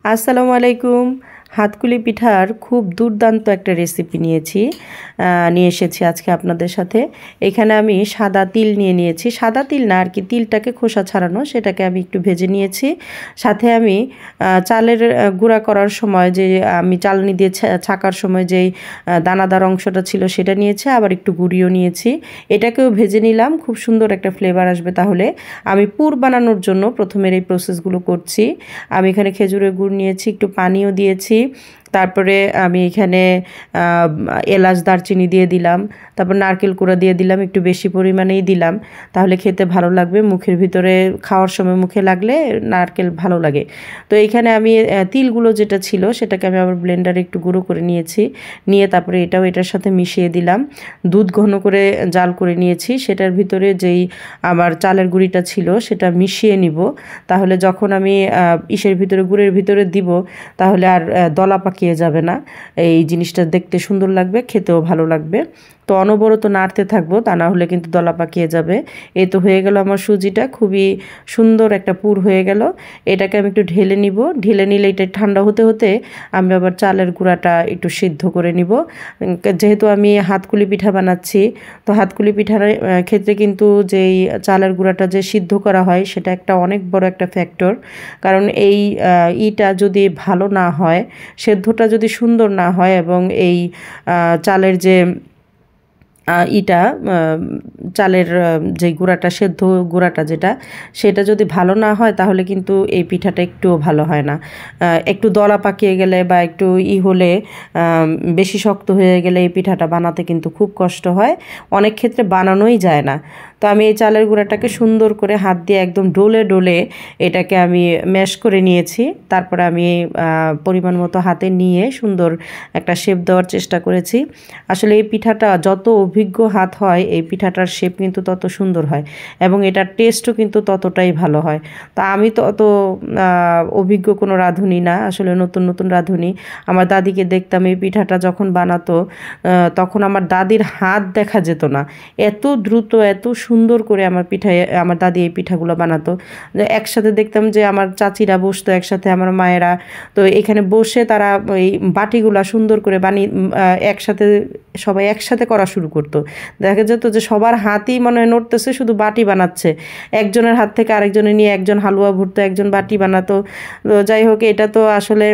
আসসালামু আলাইকুম। হাতকুলি পিঠার খুব দুর্দান্ত একটা রেসিপি নিয়ে এসেছি আজকে আপনাদের সাথে। এখানে আমি সাদা তিল নিয়েছি, সাদা তিল না আর কি, তিলটাকে খোসা ছাড়ানো, সেটাকে আমি একটু ভেজে নিয়েছি। সাথে আমি চালের গুঁড়া করার সময় যে আমি চালনি দিয়ে ছাকার সময় যেই দানাদার অংশটা ছিল সেটা নিয়েছি, আবার একটু গুঁড়িও নিয়েছি। এটাকেও ভেজে নিলাম, খুব সুন্দর একটা ফ্লেভার আসবে। তাহলে আমি পুর বানানোর জন্য প্রথমের এই প্রসেসগুলো করছি। আমি এখানে খেজুরের গুড় নিয়েছি, একটু পানিও দিয়েছি। তারপরে আমি এখানে এলাচ দারচিনি দিয়ে দিলাম, তারপর নারকেল কুড়া দিয়ে দিলাম, একটু বেশি পরিমাণেই দিলাম, তাহলে খেতে ভালো লাগবে। মুখের ভিতরে খাওয়ার সময় মুখে লাগলে নারকেল ভালো লাগে। তো এইখানে আমি তিলগুলো যেটা ছিল সেটাকে আমি আবার ব্লেন্ডারে একটু গুঁড়ো করে নিয়ে তারপরে এটার সাথে মিশিয়ে দিলাম। দুধ ঘন করে জাল করে নিয়েছি, সেটার ভিতরে যেই আমার চালের গুঁড়িটা ছিল সেটা মিশিয়ে নিব। তাহলে যখন আমি গুড়ের ভিতরে দিব, তাহলে আর দলা পাকিয়ে যাবে না। এই জিনিসটা দেখতে সুন্দর লাগবে, খেতেও ভালো লাগবে। তো অনবরত নাড়তে থাকবো, তা না হলে কিন্তু দলা পাকিয়ে যাবে। এই তো হয়ে গেল আমার সুজিটা, খুবই সুন্দর একটা পুর হয়ে গেল। এটাকে আমি একটু ঢেলে নিব। ঢেলে নিলে এটা ঠান্ডা হতে হতে আমি আবার চালের গুঁড়াটা একটু সিদ্ধ করে নিব। যেহেতু আমি হাতকুলি পিঠা বানাচ্ছি, তো হাতকুলি পিঠার ক্ষেত্রে কিন্তু যেই চালের গুঁড়াটা যে সিদ্ধ করা হয় সেটা একটা অনেক বড় একটা ফ্যাক্টর। কারণ এই ইটা যদি ভালো না হয়, সেদ্ধটা যদি সুন্দর না হয়, এবং এই চালের যে চালের যে গুঁড়াটা, সেদ্ধ গুঁড়াটা সেটা যদি ভালো না হয়, তাহলে কিন্তু এই পিঠাটা একটুও ভালো হয় না। একটু দলা পাকিয়ে গেলে বা একটু হলে, বেশি শক্ত হয়ে গেলে এই পিঠাটা বানাতে কিন্তু খুব কষ্ট হয়, অনেক ক্ষেত্রে বানানোই যায় না। তো আমি এই চালের গুঁড়াটাকে সুন্দর করে হাত দিয়ে একদম ডলে ডলে এটাকে আমি ম্যাশ করে নিয়েছি। তারপরে আমি পরিমাণ মতো হাতে নিয়ে সুন্দর একটা শেপ দেওয়ার চেষ্টা করেছি। আসলে এই পিঠাটা যত অভিজ্ঞ হাত হয়, এই পিঠাটার শেপ কিন্তু তত সুন্দর হয়, এবং এটার টেস্টও কিন্তু ততটাই ভালো হয়। তা আমি তো অত অভিজ্ঞ কোনো রাঁধুনি না, আসলে নতুন নতুন রাঁধুনি। আমার দাদিকে দেখতাম এই পিঠাটা যখন বানাতো, তখন আমার দাদির হাত দেখা যেত না, এত দ্রুত এত সুন্দর করে আমার দাদি এই পিঠাগুলো বানাতো। একসাথে দেখতাম যে আমার চাচিরা বসতো একসাথে, আমার মায়েরা, তো এখানে বসে তারা এই বাটিগুলা সুন্দর করে সবাই একসাথে করা শুরু করতো। দেখা যেত যে সবার হাতই মনে হয় নড়তেছে, শুধু বাটি বানাচ্ছে। একজনের হাত থেকে আরেকজনে নিয়ে একজন হালুয়া ভরতো, একজন বাটি বানাতো। তো যাই হোক, এটা তো আসলে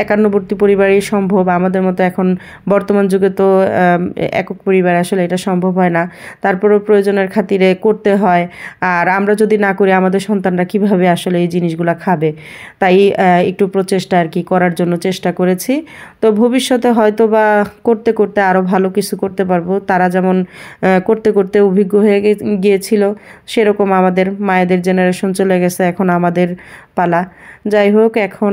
একান্নবর্তী পরিবারই সম্ভব। আমাদের মতো এখন বর্তমান যুগে তো একক পরিবার, আসলে এটা সম্ভব হয় না। তারপরেও প্রয়োজনের খাতিরে করতে হয়, আর আমরা যদি না করি আমাদের সন্তানরা কিভাবে আসলে এই জিনিসগুলো খাবে। তাই একটু প্রচেষ্টা আর কি করার জন্য চেষ্টা করেছি। তো ভবিষ্যতে হয়তো বা করতে করতে আরও ভালো কিছু করতে পারবো। তারা যেমন করতে করতে অভিজ্ঞ হয়ে গিয়েছিল, সেরকম আমাদের মায়েদের জেনারেশন চলে গেছে, এখন আমাদের পালা। যাই হোক, এখন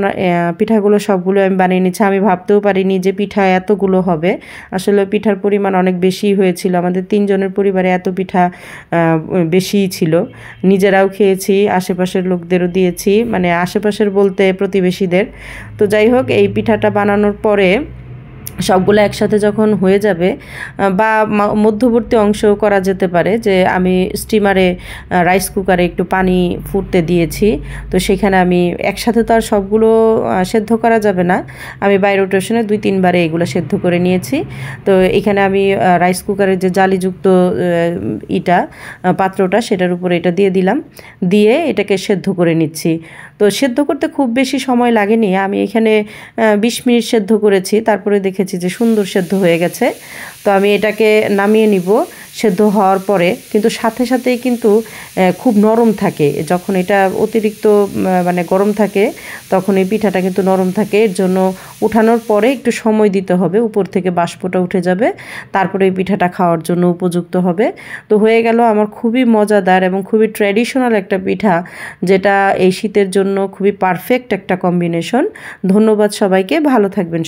পিঠাগুলো সবগুলো আমি বানিয়ে নিচ্ছি। আমি ভাবতেও পারিনি যে পিঠা এতগুলো হবে। আসলে পিঠার পরিমাণ অনেক বেশি হয়েছিল, আমাদের 3 জনের পরিবারে এত পিঠা বেশিই ছিল। নিজেরাও খেয়েছি, আশেপাশের লোকদেরও দিয়েছি, মানে আশেপাশের বলতে প্রতিবেশীদের। তো যাই হোক, এই পিঠাটা বানানোর পরে সবগুলো একসাথে যখন হয়ে যাবে, বা মধ্যবর্তী অংশও করা যেতে পারে, যে আমি স্টিমারে রাইস কুকারে একটু পানি ফুটতে দিয়েছি। তো সেখানে আমি একসাথে তো আর সবগুলো সেদ্ধ করা যাবে না, আমি বাই রোটেশনে 2-3 বারে এগুলো সেদ্ধ করে নিয়েছি। তো এখানে আমি রাইস কুকারের যে জালিযুক্ত পাত্রটা, সেটার উপরে এটা দিয়ে দিলাম, দিয়ে এটাকে সেদ্ধ করে নিচ্ছি। তো সেদ্ধ করতে খুব বেশি সময় লাগেনি, আমি এখানে 20 মিনিট সেদ্ধ করেছি। তারপরে দেখেছি যে সুন্দর সেদ্ধ হয়ে গেছে। তো আমি এটাকে নামিয়ে নিব সেদ্ধ হওয়ার পরে। কিন্তু সাথে সাথেই কিন্তু খুব নরম থাকে, যখন এটা অতিরিক্ত মানে গরম থাকে, তখন এই পিঠাটা কিন্তু নরম থাকে। এর জন্য উঠানোর পরে একটু সময় দিতে হবে, উপর থেকে বাষ্পটা উঠে যাবে, তারপরে এই পিঠাটা খাওয়ার জন্য উপযুক্ত হবে। তো হয়ে গেল আমার খুবই মজাদার এবং খুবই ট্র্যাডিশনাল একটা পিঠা, যেটা এই শীতের জন্য খুবই পারফেক্ট একটা কম্বিনেশন। ধন্যবাদ সবাইকে, ভালো থাকবেন।